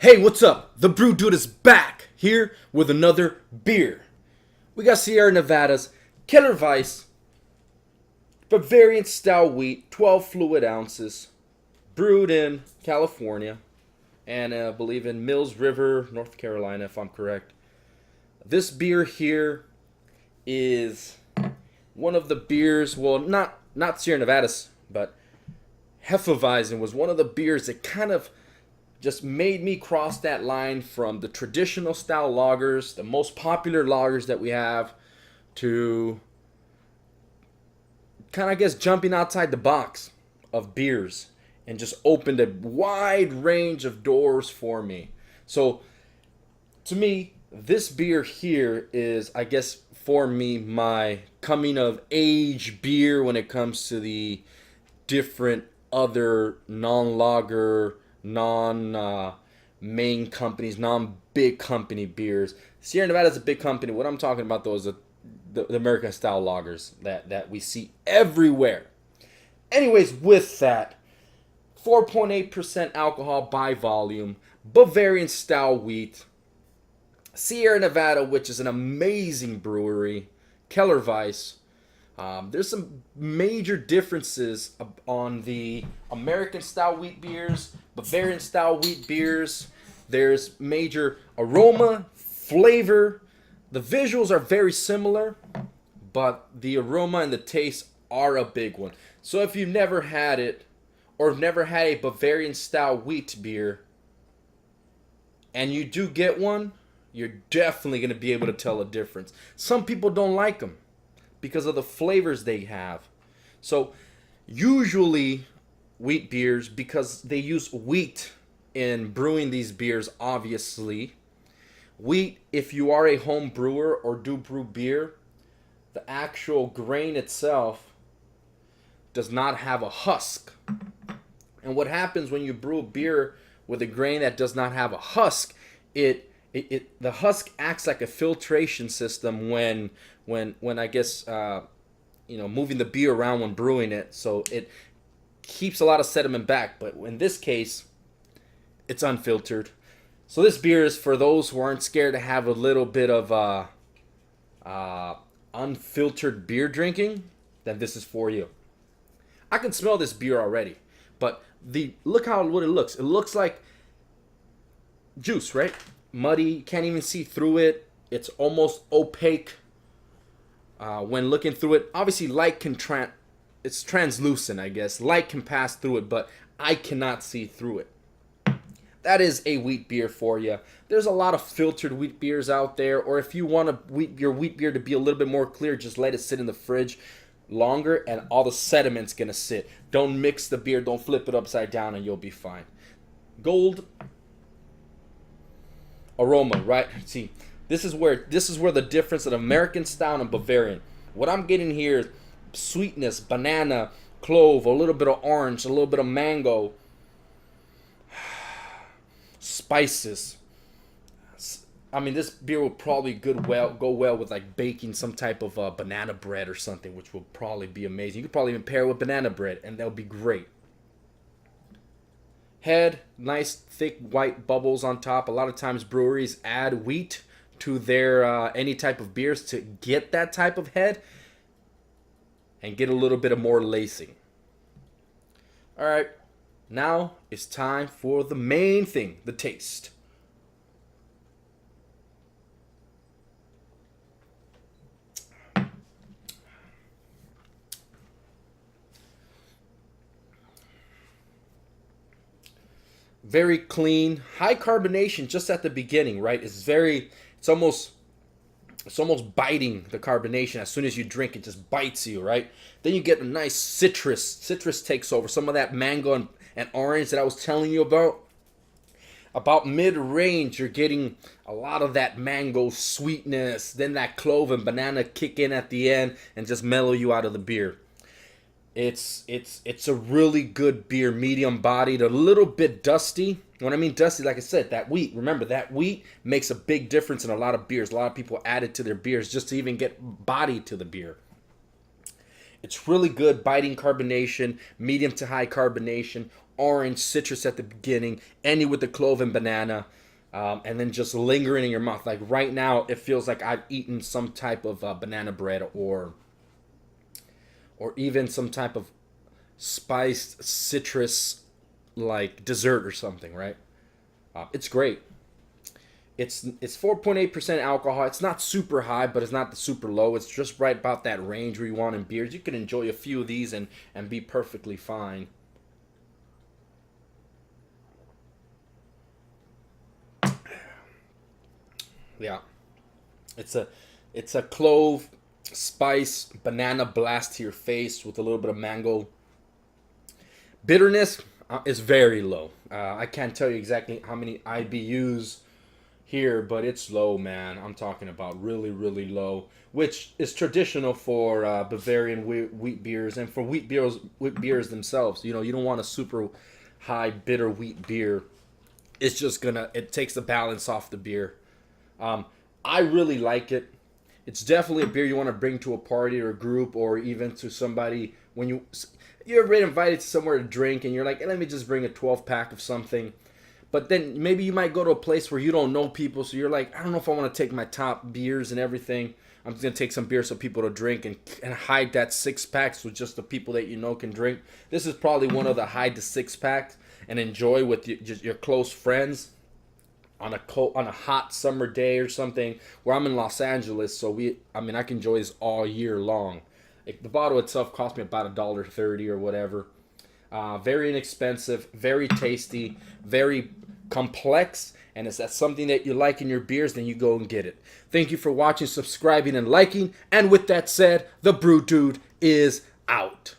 Hey, what's up? The Brew Dude is back here with another beer. We got Sierra Nevada's Kellerweis Bavarian Stout Wheat, 12 fluid ounces, brewed in California, and I believe in Mills River, North Carolina, if I'm correct. This beer here is one of the beers, well, not Sierra Nevada's, but Hefeweizen was one of the beers that kind of just made me cross that line from the traditional style lagers, the most popular lagers that we have, to kind of, I guess, jumping outside the box of beers and just opened a wide range of doors for me. So, to me, this beer here is, I guess, for me, my coming of age beer when it comes to the different other non-lager, non-main companies, non-big company beers. Sierra Nevada is a big company. What I'm talking about, though, is the American style lagers that we see everywhere. Anyways, with that, 4.8% alcohol by volume, Bavarian style wheat, Sierra Nevada, which is an amazing brewery, Kellerweis. There's some major differences on the American style wheat beers, Bavarian style wheat beers. There's major aroma, flavor. The visuals are very similar, but the aroma and the taste are a big one. So if you've never had it, or have never had a Bavarian style wheat beer, and you do get one, you're definitely going to be able to tell a difference. Some people don't like them because of the flavors they have. So usually wheat beers, because they use wheat in brewing these beers, obviously. Wheat, if you are a home brewer or do brew beer, the actual grain itself does not have a husk. And what happens when you brew a beer with a grain that does not have a husk, the husk acts like a filtration system when I guess moving the beer around when brewing it, so it keeps a lot of sediment back. But in this case, it's unfiltered. So this beer is for those who aren't scared to have a little bit of unfiltered beer drinking. Then this is for you. I can smell this beer already, but look what it looks. It looks like juice, right? Muddy, you can't even see through it. It's almost opaque when looking through it. Obviously, light can it's translucent, I guess. Light can pass through it, but I cannot see through it. That is a wheat beer for you. There's a lot of filtered wheat beers out there, or if you want your wheat beer to be a little bit more clear, just let it sit in the fridge longer and all the sediment's gonna sit. Don't mix the beer, don't flip it upside down, and you'll be fine. Gold aroma, right? See, this is where the difference of American style and Bavarian. What I'm getting here is sweetness, banana, clove, a little bit of orange, a little bit of mango, spices. I mean, this beer will probably go well with like baking some type of banana bread or something, which will probably be amazing. You could probably even pair it with banana bread, and that would be great. Head, nice thick white bubbles on top. A lot of times breweries add wheat to their any type of beers to get that type of head and get a little bit of more lacing. All right, now it's time for the main thing, the taste. Very clean, high carbonation just at the beginning, right? It's almost biting, the carbonation. As soon as you drink, it just bites you, right? Then you get a nice citrus. Citrus takes over. Some of that mango and orange that I was telling you about. About mid-range, you're getting a lot of that mango sweetness. Then that clove and banana kick in at the end and just mellow you out of the beer. It's a really good beer, medium bodied, a little bit dusty. When I mean dusty, like I said, that wheat. Remember, that wheat makes a big difference in a lot of beers. A lot of people add it to their beers just to even get body to the beer. It's really good biting carbonation, medium to high carbonation, orange, citrus at the beginning, ending with the clove and banana, and then just lingering in your mouth. Like right now, it feels like I've eaten some type of banana bread or even some type of spiced citrus like dessert or something, right? It's great. It's 4.8% alcohol. It's not super high, but it's not the super low. It's just right about that range where you want in beers. You can enjoy a few of these and be perfectly fine. Yeah. It's a clove, spice, banana blast to your face with a little bit of mango. Bitterness is very low. I can't tell you exactly how many IBUs here, but it's low, man. I'm talking about really, really low, which is traditional for Bavarian wheat beers and for wheat beers themselves. You know, you don't want a super high bitter wheat beer. It's just it takes the balance off the beer. I really like it. It's definitely a beer you want to bring to a party or a group or even to somebody when you're ever invited to somewhere to drink and you're like, hey, let me just bring a 12 pack of something. But then maybe you might go to a place where you don't know people, so you're like, I don't know if I want to take my top beers and everything. I'm just gonna take some beers so people to drink and hide that 6 packs with just the people that you know can drink. This is probably one of the hide the 6 packs and enjoy with just your close friends on a hot summer day or something. Where I'm in Los Angeles, so I can enjoy this all year long. The bottle itself cost me about $1.30 or whatever. Very inexpensive, very tasty, very complex, and if that's something that you like in your beers, then you go and get it. Thank you for watching, subscribing, and liking. And with that said, the Brew Dude is out.